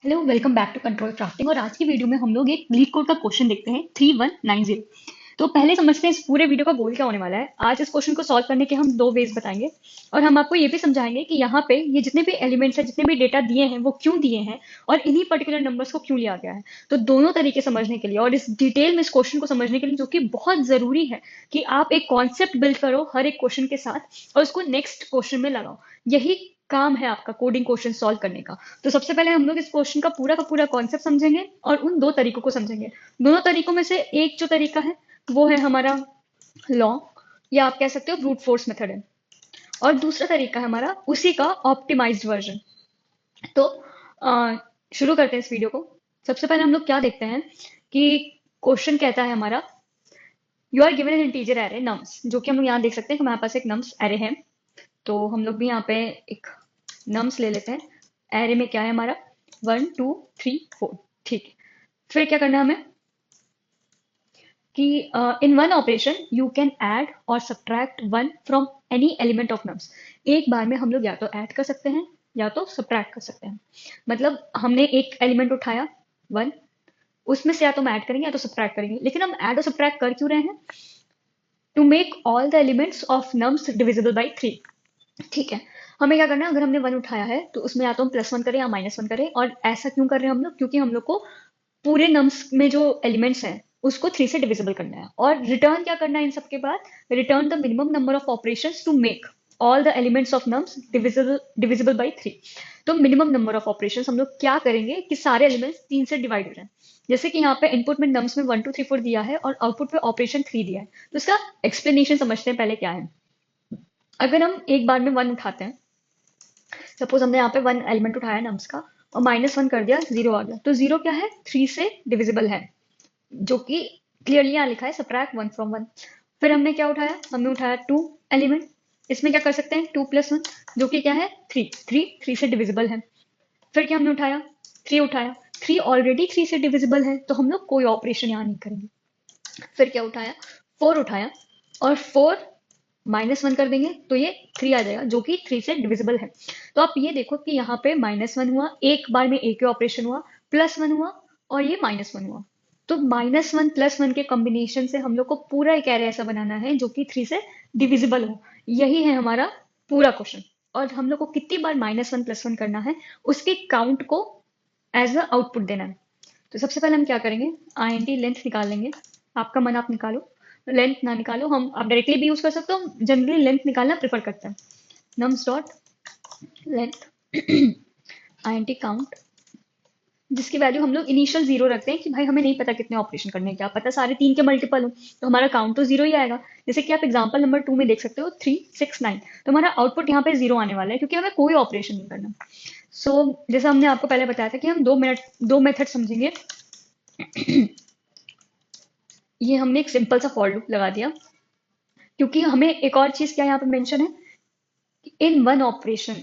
Hello welcome back to control crafting. और आज की वीडियो में हम लोग एक लीड कोड का क्वेश्चन देखते हैं 3190। तो पहले समझते हैं इस पूरे वीडियो का गोल क्या होने वाला है। आज इस क्वेश्चन को सॉल्व करने के हम दो वेज बताएंगे और हम आपको ये भी समझाएंगे कि यहाँ पे ये जितने भी एलिमेंट्स हैं, जितने भी डेटा दिए हैं, वो क्यों दिए हैं और इन्हीं पर्टिकुलर नंबर्स को क्यों लिया गया है। तो दोनों तरीके समझने के लिए और इस डिटेल में इस क्वेश्चन को समझने के लिए, जो कि बहुत जरूरी है कि आप एक कॉन्सेप्ट बिल्ड करो हर एक क्वेश्चन के साथ और उसको नेक्स्ट क्वेश्चन में लगाओ। यही काम है आपका कोडिंग क्वेश्चन सॉल्व करने का। तो सबसे पहले हम लोग इस क्वेश्चन का पूरा कॉन्सेप्ट समझेंगे और उन दो तरीकों को समझेंगे। दोनों तरीकों में से एक जो तरीका है वो है हमारा लॉ, या आप कह सकते हो ब्रूट फोर्स मेथड है, और दूसरा तरीका है हमारा उसी का ऑप्टिमाइज्ड वर्जन। तो शुरू करते हैं इस वीडियो को। सबसे पहले हम लोग क्या देखते हैं कि क्वेश्चन कहता है हमारा you are given an integer array nums, जो कि हम लोग यहाँ देख सकते हैं कि हमारे पास एक नम्स एरे है। तो हम लोग भी यहाँ पे एक नम्स ले लेते हैं। एरे में क्या है हमारा 1 2 3 4। ठीक है, फिर क्या करना है हमें कि in one operation you can add और subtract one from any element of nums. एक बार में हम लोग या तो ऐड कर सकते हैं या तो सब्ट्रैक्ट कर सकते हैं। मतलब हमने एक एलिमेंट उठाया 1, उसमें से या तो हम ऐड करेंगे या तो सब्ट्रैक्ट करेंगे। लेकिन हम ऐड और सब्ट्रैक्ट कर क्यों रहे हैं? To make all the elements of nums divisible by 3। ठीक है, हमें क्या करना है, अगर हमने 1 उठाया है तो उसमें या तो हम +1 करें या -1 करें। और ऐसा क्यों कर रहे हैं हम लोग? क्योंकि हम लोग को पूरे नम्स में जो एलिमेंट्स हैं उसको 3 से डिविजिबल करना है। और रिटर्न क्या करना है इन सब के बाद? Return the minimum number of operations to make all the elements of nums divisible divisible by 3। तो मिनिमम नंबर ऑफ ऑपरेशंस हम लोग क्या करेंगे कि सारे एलिमेंट्स 3 से डिवाइड हो जाए। जैसे कि यहाँ पे इनपुट में नम्स में 1 2 3 4 दिया है और आउटपुट पे ऑपरेशन 3 दिया है। तो इसका एक्सप्लेनेशन समझते हैं पहले क्या है। अगर हम एक बार में 1 उठाते हैं, सपोज हमने यहाँ पे 1 एलिमेंट उठाया नम्स का और -1 कर दिया, 0 आ गया। तो 0 क्या है? 3 से डिविजिबल है, जो कि क्लियरली यहाँ लिखा है सब्ट्रैक्ट 1 फ्रॉम 1। फिर हमने क्या उठाया? हमने उठाया 2 एलिमेंट। इसमें क्या कर सकते हैं? 2 + 1, जो कि क्या है 3। 3 से डिविजिबल है। फिर क्या हमने उठाया? 3 उठाया। 3 ऑलरेडी 3 से डिविजिबल है, तो हम लोग कोई ऑपरेशन यहाँ नहीं करेंगे। फिर क्या उठाया? 4 उठाया और 4 -1 कर देंगे तो ये 3 आ जाएगा, जो कि 3 से डिविजिबल है। तो आप ये देखो कि यहाँ पे -1 हुआ, एक बार में एक ही ऑपरेशन हुआ, +1 हुआ और ये -1 हुआ। तो -1 +1 के कॉम्बिनेशन से हम लोग को पूरा एक एरे ऐसा बनाना है जो कि 3 से डिविजिबल हो। यही है हमारा पूरा क्वेश्चन। और हम लोग को कितनी बार -1 +1 करना है, उसके काउंट को एज अ आउटपुट देना है। तो सबसे पहले हम क्या करेंगे, INT लेंथ निकाल लेंगे। आपका मन आप निकालो, लेंथ ना निकालो, हम आप डायरेक्टली भी यूज कर सकते हो। जनरली लेंथ निकालना प्रेफर करते हैं। Nums dot length INT count, जिसकी वैल्यू हम लोग इनिशियल 0 रखते हैं कि भाई हमें नहीं पता कितने ऑपरेशन करने हैं, क्या पता सारे 3 के मल्टीपल हो, तो हमारा काउंट तो 0 ही आएगा। जैसे कि आप एग्जाम्पल नंबर 2 में देख सकते हो 3 6 9, तो हमारा आउटपुट यहाँ पे 0 आने वाला है क्योंकि हमें कोई ऑपरेशन नहीं करना। जैसा हमने आपको पहले बताया था कि हम दो मेथड समझेंगे। ये हमने एक सिंपल सा फॉर लूप लगा दिया, क्योंकि हमें एक और चीज क्या यहाँ पे मेंशन है, इन वन ऑपरेशन।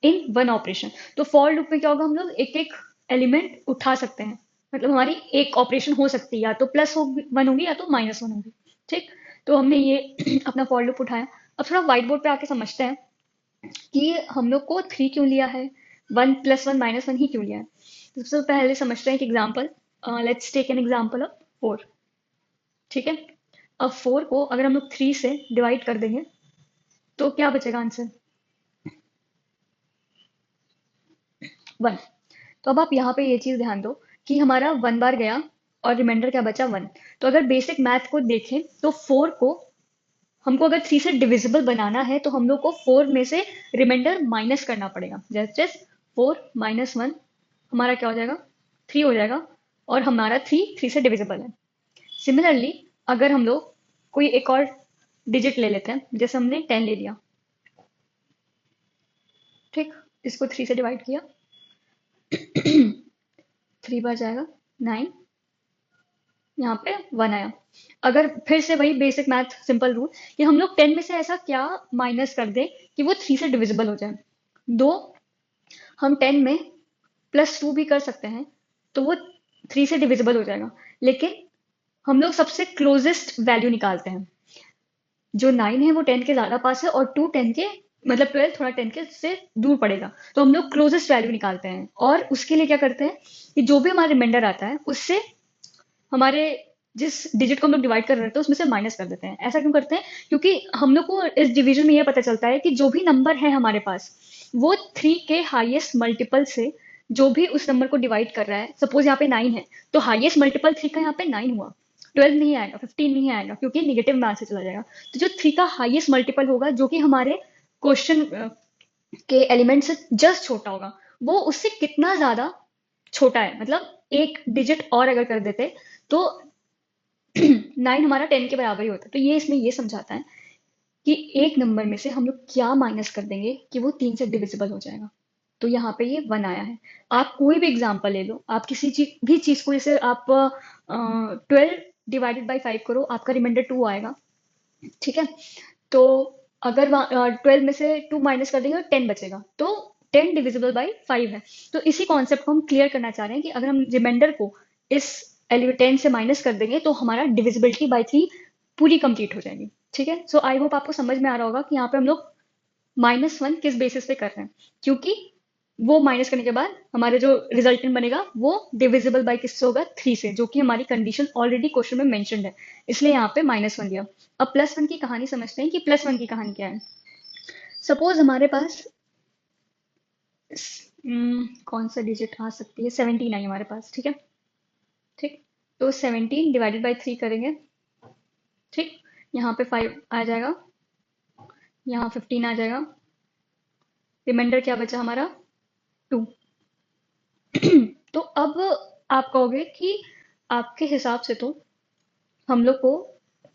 इन वन ऑपरेशन, तो फॉर लूप में क्या होगा, हम लोग एक एक एलिमेंट उठा सकते हैं। मतलब हमारी एक ऑपरेशन हो सकती है, या तो +1 होगी या तो -1 होगी। ठीक, तो हमने ये अपना फॉर लूप उठाया। अब थोड़ा व्हाइट बोर्ड पे आके समझते हैं कि हम लोग को 3 क्यों लिया है, 1 +1 -1 ही क्यों लिया है। तो सबसे पहले समझते हैं एक example. Let's take an example of 4। ठीक है, अब 4 को अगर हम लोग 3 से डिवाइड कर देंगे तो क्या बचेगा आंसर? 1। तो अब आप यहाँ पे ये चीज ध्यान दो कि हमारा 1 बार गया और रिमाइंडर क्या बचा? 1। तो अगर बेसिक मैथ को देखें तो 4 को हमको अगर 3 से डिविजिबल बनाना है तो हम लोग को 4 में से रिमाइंडर माइनस करना पड़ेगा। जैसे 4 -1 हमारा क्या हो जाएगा? 3 हो जाएगा, और हमारा 3 से डिविजिबल है। सिमिलरली अगर हम लोग कोई एक और डिजिट ले लेते हैं, जैसे हमने 10 ले लिया। ठीक, इसको 3 से डिवाइड किया, 3 बार जाएगा 9, यहाँ पे 1 आया। अगर फिर से वही बेसिक मैथ सिंपल रूल कि हम लोग 10 में से ऐसा क्या माइनस कर दे कि वो 3 से डिविजिबल हो जाए। दो, हम 10 में +2 भी कर सकते हैं तो वो 3 से डिविजिबल हो जाएगा। लेकिन हम लोग सबसे क्लोजेस्ट वैल्यू निकालते हैं। जो 9 है वो 10 के ज्यादा पास है और 2 10 के मतलब 12 थोड़ा 10 के से दूर पड़ेगा, तो हम लोग क्लोजेस्ट वैल्यू निकालते हैं और उसके लिए क्या करते हैं कि जो भी हमारा रिमाइंडर आता है उससे हमारे जिस डिजिट को हम लोग डिवाइड कर रहे थे उसमें से माइनस कर देते हैं। ऐसा क्यों करते हैं? क्योंकि हम लोग को इस डिवीजन में ये पता चलता है कि जो भी नंबर है हमारे पास वो 3 के हाईएस्ट मल्टीपल से जो भी उस नंबर को डिवाइड कर रहा है, सपोज यहाँ पे 9 है तो हाईएस्ट मल्टीपल 3 का यहाँ पे 9 हुआ, 12 नहीं आएगा, 15 नहीं आएगा क्योंकि निगेटिव में आंसर चला जाएगा। तो जो 3 का हाईएस्ट मल्टीपल होगा जो कि हमारे क्वेश्चन के एलिमेंट से जस्ट छोटा होगा, वो उससे कितना ज्यादा छोटा है, मतलब एक डिजिट और अगर कर देते तो 9 हमारा 10 के बराबर ही होता है। तो ये इसमें ये समझाता है कि एक नंबर में से हम लोग क्या माइनस कर देंगे कि वो 3 से डिविजिबल हो जाएगा। तो यहाँ पे ये 1 आया है। आप कोई भी एग्जांपल ले लो, आप किसी चीज को, जैसे आप 12 डिवाइडेड बाई 5 करो, आपका रिमाइंडर 2 आएगा, ठीक है? तो अगर 12 में से 2 माइनस कर देंगे तो 10 बचेगा, तो 10 डिविजिबल बाई 5 है। तो इसी कॉन्सेप्ट को हम क्लियर करना चाह रहे हैं कि अगर हम रिमाइंडर को इस 10 से माइनस कर देंगे तो हमारा डिविजिबिलिटी बाई 3 पूरी कंप्लीट हो जाएगी। ठीक है, सो आई होप आपको समझ में आ रहा होगा कि यहाँ पे हम लोग -1 किस बेसिस पे कर रहे हैं, क्योंकि वो माइनस करने के बाद हमारा जो रिजल्टेंट बनेगा वो डिविजिबल बाई किससे होगा? 3 से, जो कि हमारी कंडीशन ऑलरेडी क्वेश्चन में मेंशन्ड है, इसलिए यहाँ पे -1 दिया। अब +1 की कहानी समझते हैं कि +1 की कहानी क्या है। सपोज हमारे पास कौन सा डिजिट आ सकती है, 17 आई हमारे पास, ठीक है? ठीक, तो 17 डिवाइडेड बाई 3 करेंगे, ठीक, यहाँ पे 5 आ जाएगा, यहाँ 15 आ जाएगा, रिमाइंडर क्या बचा हमारा? 2। तो अब आप कहोगे कि आपके हिसाब से तो हम लोग को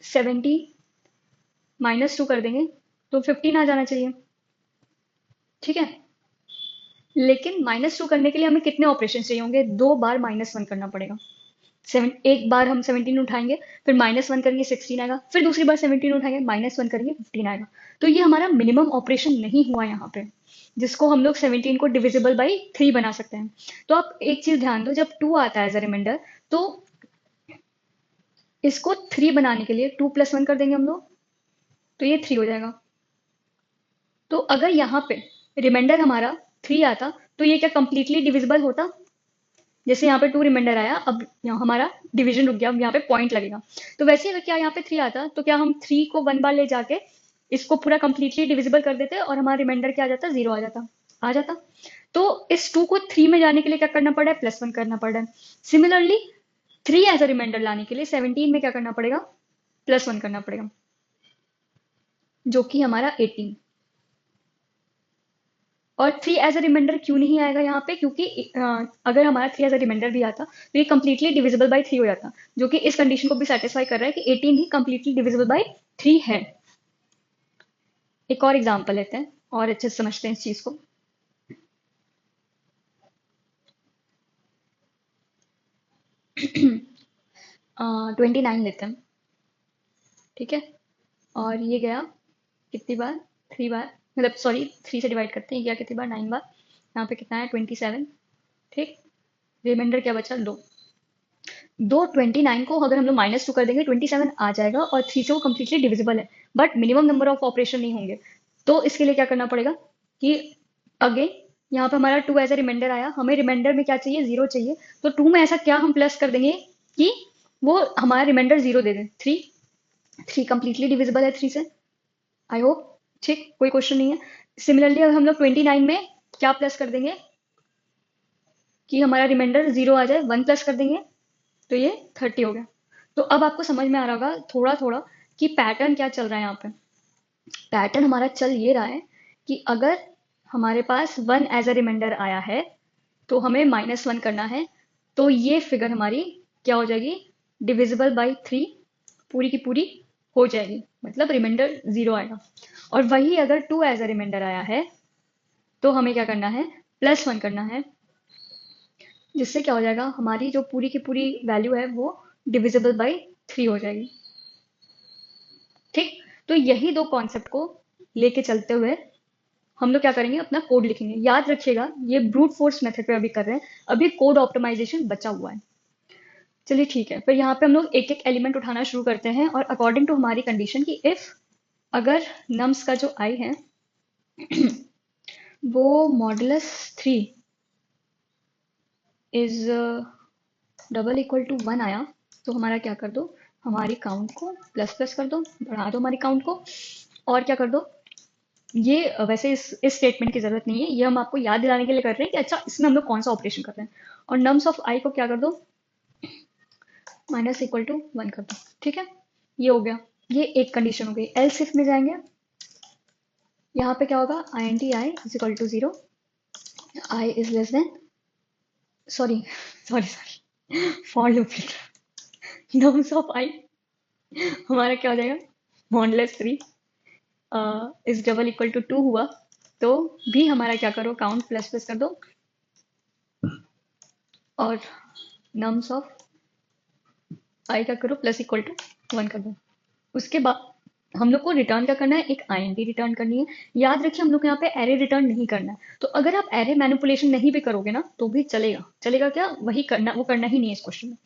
70 -2 कर देंगे तो 15 आ जाना चाहिए, ठीक है? लेकिन -2 करने के लिए हमें कितने ऑपरेशन चाहिए होंगे? 2 बार -1 करना पड़ेगा। एक बार हम 17 उठाएंगे, फिर -1 करेंगे 16 आएगा, फिर दूसरी बार 17 उठाएंगे -1 करेंगे 15 आएगा। तो ये हमारा मिनिमम ऑपरेशन नहीं हुआ यहाँ पे, जिसको हम लोग 17 को डिविजिबल बाई 3 बना सकते हैं। तो आप एक चीज ध्यान दो, जब 2 आता है एज अ रिमाइंडर तो इसको 3 बनाने के लिए 2 + 1 कर देंगे हम लोग, तो ये 3 हो जाएगा। तो अगर यहाँ पे रिमाइंडर हमारा 3 आता तो ये क्या कंप्लीटली डिविजिबल होता? जैसे यहाँ पे 2 रिमाइंडर आया, अब यहाँ हमारा डिवीजन रुक गया, अब यहाँ पे पॉइंट लगेगा। तो वैसे अगर क्या यहाँ पे 3 आता तो क्या हम 3 को 1 बार ले जाके इसको पूरा कंप्लीटली डिविजिबल कर देते और हमारा रिमाइंडर क्या आ जाता? 0 आ जाता। आ जाता। तो इस 2 को 3 में जाने के लिए क्या करना पड़ रहा है? +1 करना पड़ रहा है। सिमिलरली 3 एज अ रिमाइंडर लाने के लिए 17 में क्या करना पड़ेगा? +1 करना पड़ेगा, जो कि हमारा 18। और 3 एज अ रिमाइंडर क्यों नहीं आएगा यहाँ पे? क्योंकि अगर हमारा 3 एज अ रिमाइंडर भी आता तो ये कंप्लीटली डिविजिबल बाई 3 हो जाता, जो कि इस कंडीशन को भी सेटिस्फाई कर रहा है कि 18 ही कंप्लीटली डिविजिबल बाई 3 है। एक और एग्जांपल लेते हैं और अच्छे से समझते हैं इस चीज को। 29 लेते हैं, ठीक है? और ये गया कितनी बार? 3 बार, मतलब सॉरी 3 से डिवाइड करते हैं, ये गया कितनी बार? 9 बार। यहाँ पे कितना है? 27, ठीक। रिमाइंडर क्या बचा? 2। 29 को अगर हम लोग -2 कर देंगे 27 आ जाएगा और 3 से वो कम्प्लीटली डिविजिबल है, but minimum number of operation नहीं होंगे। तो इसके लिए क्या करना पड़ेगा कि अगेन यहाँ पे हमारा 2 एज ए रिमाइंडर आया, हमें रिमाइंडर में क्या चाहिए? 0 चाहिए। तो 2 में ऐसा क्या हम प्लस कर देंगे कि वो हमारा रिमाइंडर 0 दे दें? 3। 3 कम्प्लीटली डिविजिबल है 3 से, आई होप, ठीक, कोई क्वेश्चन नहीं है। सिमिलरली अगर हम लोग 29 में क्या प्लस कर देंगे कि हमारा रिमाइंडर 0 आ जाए? 1 प्लस कर देंगे तो ये 30 हो गया। तो अब आपको समझ में आ रहा होगा थोड़ा थोड़ा कि पैटर्न क्या चल रहा है यहाँ पे। पैटर्न हमारा चल ये रहा है कि अगर हमारे पास 1 एज अ रिमाइंडर आया है तो हमें -1 करना है, तो ये फिगर हमारी क्या हो जाएगी? डिविजिबल बाई 3 पूरी की पूरी हो जाएगी, मतलब रिमाइंडर 0 आएगा। और वही अगर 2 एज अ रिमाइंडर आया है तो हमें क्या करना है? +1 करना है, जिससे क्या हो जाएगा? हमारी जो पूरी की पूरी वैल्यू है वो डिविजिबल बाई 3 हो जाएगी, ठीक। तो यही दो कॉन्सेप्ट को लेके चलते हुए हम लोग क्या करेंगे? अपना कोड लिखेंगे। याद रखिएगा ये ब्रूट फोर्स मेथड पे अभी कर रहे हैं, अभी कोड ऑप्टिमाइजेशन बचा हुआ है। चलिए ठीक है, फिर यहाँ पे हम लोग एक एक एलिमेंट उठाना शुरू करते हैं और अकॉर्डिंग टू हमारी कंडीशन कि इफ अगर नम्स का जो आई है वो modulus 3 is double equal to 1 आया, तो हमारा क्या कर दो, हमारी काउंट को प्लस प्लस कर दो, बढ़ा दो हमारी काउंट को, और क्या कर दो, ये वैसे इस स्टेटमेंट की जरूरत नहीं है, ये हम आपको याद दिलाने के लिए कर रहे हैं कि अच्छा इसमें हम लोग कौन सा ऑपरेशन कर रहे हैं। और नम्स ऑफ आई को क्या कर दो, माइनस इक्वल टू 1 कर दो। ठीक है, ये हो गया, ये एक कंडीशन हो गई। एल्स इफ में जाएंगे, यहाँ पे क्या होगा, i n t i is equal to 0, i is less than, sorry sorry sorry, for loop, nums of i हमारा क्या हो जाएगा, modulus 3 is double equal to 2 हुआ, तो भी हमारा क्या करो, काउंट प्लस प्लस कर दो, और नम्स ऑफ आई क्या करो, प्लस इक्वल टू 1 कर दो। उसके बाद हम लोग को रिटर्न क्या करना है, एक आईएनटी रिटर्न करनी है। याद रखिए हम लोग को यहाँ पे एरे रिटर्न नहीं करना है, तो अगर आप एरे मैनिपुलेशन नहीं भी करोगे ना तो भी चलेगा, चलेगा क्या, वही करना, वो करना ही नहीं है इस क्वेश्चन में,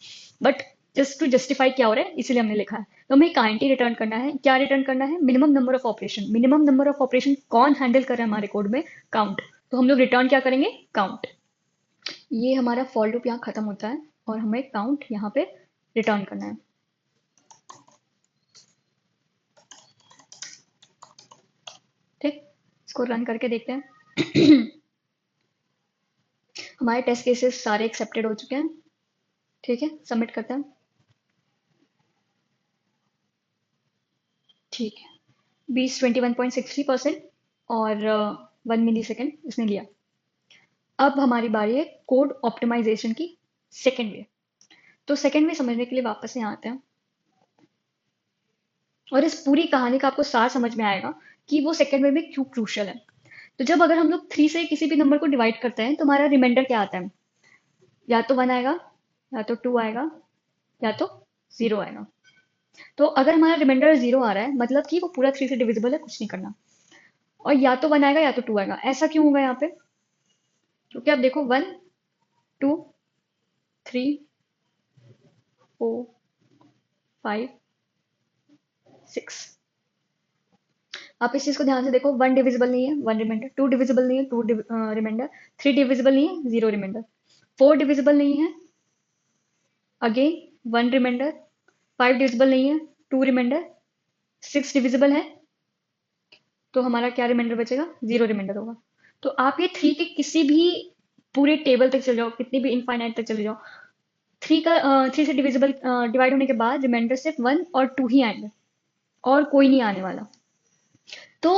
बट जस्ट टू जस्टिफाई क्या हो रहा है इसीलिए हमने लिखा है। तो हमें एक आईएनटी रिटर्न करना है, क्या रिटर्न करना है, minimum number of operation. Minimum number of operation कौन हैंडल कर रहा है हमारे कोड में, काउंट, तो हम लोग रिटर्न क्या करेंगे, काउंट। ये हमारा फॉर लूप यहाँ खत्म होता है और हमें काउंट यहाँ पे रिटर्न करना है। ठीक, इसको रन करके देखते हैं। हमारे टेस्ट केसेस सारे एक्सेप्टेड हो चुके हैं। ठीक है, सबमिट करते हैं। ठीक है, 21.63% और 1 मिली सेकेंड इसने लिया। अब हमारी बारी है कोड ऑप्टिमाइजेशन की, सेकेंड वे। तो सेकेंड वे समझने के लिए वापस यहाँ आते हैं, और इस पूरी कहानी का आपको सार समझ में आएगा कि वो सेकेंड वे में क्यों क्रूशल है। तो जब अगर हम लोग 3 से किसी भी नंबर को डिवाइड करते हैं तो हमारा रिमाइंडर क्या आता है, या तो 1 आएगा, या तो 2 आएगा, या तो 0 आएगा। तो अगर हमारा रिमाइंडर 0 आ रहा है मतलब कि वो पूरा 3 से डिविजिबल है, कुछ नहीं करना। और या तो 1 आएगा या तो 2 आएगा। ऐसा क्यों होगा यहाँ पे, क्योंकि आप देखो 1 2 3 4 5 6, आप इस चीज को ध्यान से देखो, 1 डिविजिबल नहीं है, 1 रिमाइंडर, 2 डिविजिबल नहीं है, 2 रिमाइंडर, 3 डिविजिबल नहीं है, 0 रिमाइंडर, 4 डिविजिबल नहीं है, अगेन 1 रिमाइंडर, 5 डिविजिबल नहीं है, 2 रिमाइंडर, 6 डिविजिबल है, तो हमारा क्या रिमाइंडर बचेगा, 0 रिमाइंडर होगा। तो आप ये 3 के किसी भी पूरे टेबल तक चले जाओ, कितनी भी इनफाइनाइट तक चले जाओ, 3 से डिविजिबल डिवाइड होने के बाद रिमाइंडर सिर्फ 1 और 2 ही आएंगे, और कोई नहीं आने वाला। तो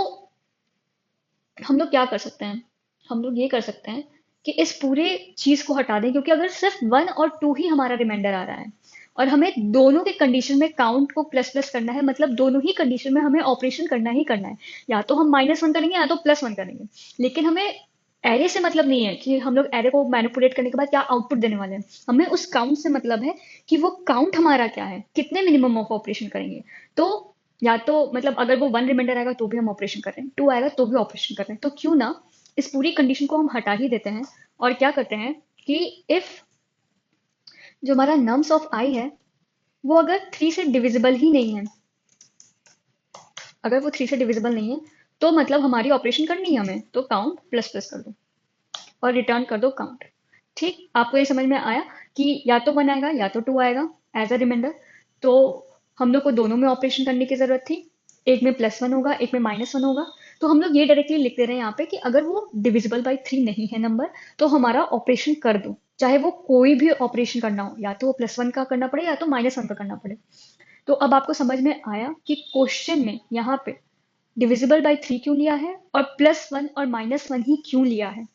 हम लोग क्या कर सकते हैं, हम लोग ये कर सकते हैं कि इस पूरे चीज को हटा दें, क्योंकि अगर सिर्फ 1 और 2 ही हमारा रिमाइंडर आ रहा है और हमें दोनों के कंडीशन में काउंट को प्लस प्लस करना है, मतलब दोनों ही कंडीशन में हमें ऑपरेशन करना ही करना है, या तो हम -1 करेंगे या तो +1 करेंगे। लेकिन हमें एरे से मतलब नहीं है कि हम लोग एरे को मैनिपुलेट करने के बाद क्या आउटपुट देने वाले हैं, हमें उस काउंट से मतलब है कि वो काउंट हमारा क्या है, कितने मिनिमम ऑफ ऑपरेशन करेंगे। तो या तो मतलब अगर वो 1 रिमाइंडर आएगा तो भी हम ऑपरेशन कर रहे हैं, 2 आएगा तो भी ऑपरेशन कर रहे हैं, तो क्यों ना इस पूरी कंडीशन को हम हटा ही देते हैं और क्या करते हैं कि इफ जो हमारा नम्स ऑफ आई है वो अगर 3 से डिविजिबल ही नहीं है, अगर वो 3 से डिविजिबल नहीं है तो मतलब हमारी ऑपरेशन करनी है हमें, तो काउंट प्लस प्लस कर दो और रिटर्न कर दो काउंट। ठीक, आपको ये समझ में आया कि या तो 1 आएगा या तो 2 आएगा एज अ रिमाइंडर, तो हम लोग को दोनों में ऑपरेशन करने की जरूरत थी, एक में +1 होगा एक में -1 होगा। तो हम लोग ये डायरेक्टली लिख दे रहे हैं यहाँ पे कि अगर वो डिविजिबल बाई 3 नहीं है नंबर तो हमारा ऑपरेशन कर दो, चाहे वो कोई भी ऑपरेशन करना हो, या तो वो +1 का करना पड़े या तो -1 का करना पड़े। तो अब आपको समझ में आया कि क्वेश्चन में यहाँ पे डिविजिबल बाई 3 क्यों लिया है और +1 और -1 ही क्यों लिया है।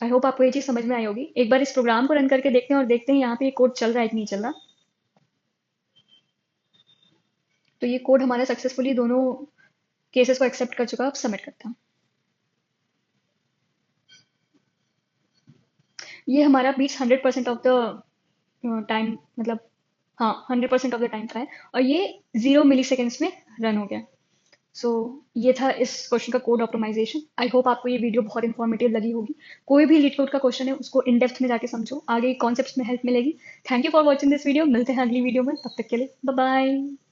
आई होप आपको ये चीज समझ में आई होगी। एक बार इस प्रोग्राम को रन करके देखते हैं और देखते हैं यहाँ पे ये कोड चल रहा है कि नहीं चल रहा। तो ये कोड हमारा सक्सेसफुली दोनों केसेस को एक्सेप्ट कर चुका है। अब सबमिट करते हैं। ये हमारा बीट्स 100% ऑफ द टाइम, मतलब हाँ 100% ऑफ द टाइम का है, और ये 0 मिली सेकेंड्स में रन हो गया। सो ये था इस क्वेश्चन का कोड ऑप्टिमाइजेशन। आई होप आपको ये वीडियो बहुत इंफॉर्मेटिव लगी होगी। कोई भी लीड कोड का क्वेश्चन है उसको इन डेप्थ में जाके समझो, आगे कॉन्सेप्ट्स में हेल्प मिलेगी। Thank you for watching this video, मिलते हैं अगली वीडियो में, तब तक के लिए बाय बाय।